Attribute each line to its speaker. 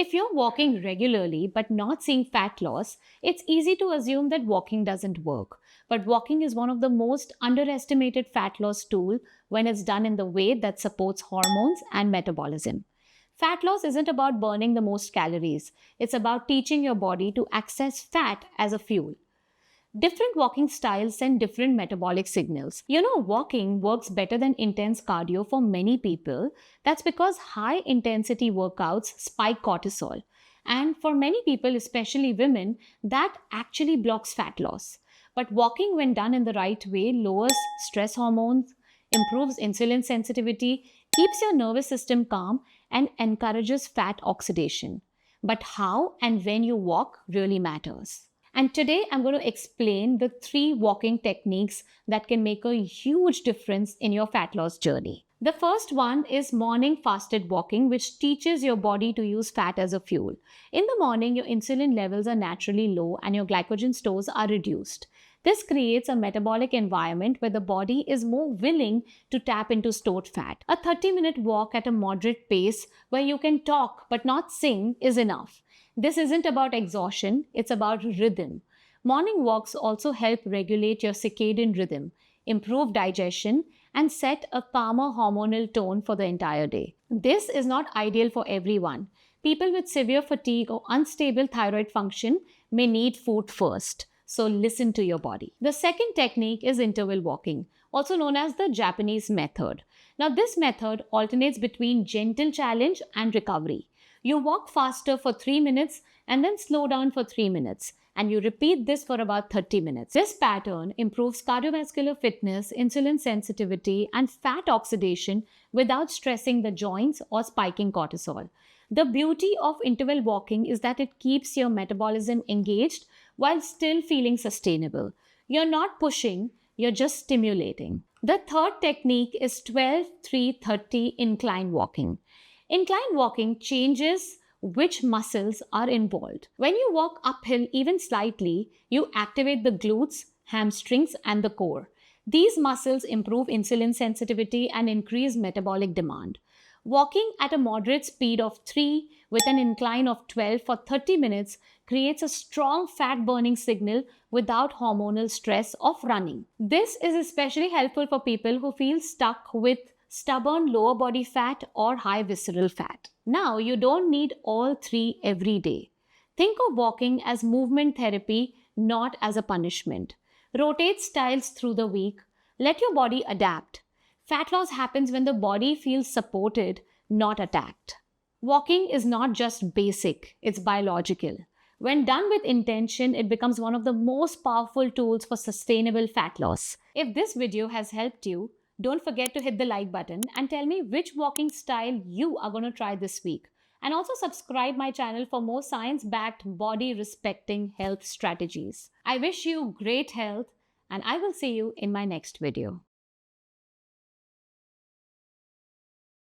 Speaker 1: If you're walking regularly but not seeing fat loss, it's easy to assume that walking doesn't work. But walking is one of the most underestimated fat loss tools when it's done in the way that supports hormones and metabolism. Fat loss isn't about burning the most calories. It's about teaching your body to access fat as a fuel. Different walking styles send different metabolic signals. Walking works better than intense cardio for many people. That's because high intensity workouts spike cortisol. And for many people, especially women, that actually blocks fat loss. But walking, when done in the right way, lowers stress hormones, improves insulin sensitivity, keeps your nervous system calm, and encourages fat oxidation. But how and when you walk really matters. And today I'm going to explain the 3 walking techniques that can make a huge difference in your fat loss journey. The first one is morning fasted walking, which teaches your body to use fat as a fuel. In the morning, your insulin levels are naturally low and your glycogen stores are reduced. This creates a metabolic environment where the body is more willing to tap into stored fat. A 30-minute walk at a moderate pace where you can talk but not sing is enough. This isn't about exhaustion, it's about rhythm. Morning walks also help regulate your circadian rhythm, improve digestion, and set a calmer hormonal tone for the entire day. This is not ideal for everyone. People with severe fatigue or unstable thyroid function may need food first. So listen to your body. The second technique is interval walking, also known as the Japanese method. Now, this method alternates between gentle challenge and recovery. You walk faster for 3 minutes and then slow down for 3 minutes. And you repeat this for about 30 minutes. This pattern improves cardiovascular fitness, insulin sensitivity, and fat oxidation without stressing the joints or spiking cortisol. The beauty of interval walking is that it keeps your metabolism engaged while still feeling sustainable. You're not pushing, you're just stimulating. The third technique is 12-3-30 incline walking. Incline walking changes which muscles are involved. When you walk uphill even slightly, you activate the glutes, hamstrings, and the core. These muscles improve insulin sensitivity and increase metabolic demand. Walking at a moderate speed of 3 with an incline of 12 for 30 minutes creates a strong fat-burning signal without hormonal stress of running. This is especially helpful for people who feel stuck with stubborn lower body fat or high visceral fat. Now, you don't need all 3 every day. Think of walking as movement therapy, not as a punishment. Rotate styles through the week. Let your body adapt. Fat loss happens when the body feels supported, not attacked. Walking is not just basic, it's biological. When done with intention, it becomes one of the most powerful tools for sustainable fat loss. If this video has helped you, don't forget to hit the like button and tell me which walking style you are going to try this week. And also subscribe my channel for more science-backed, body-respecting health strategies. I wish you great health and I will see you in my next video.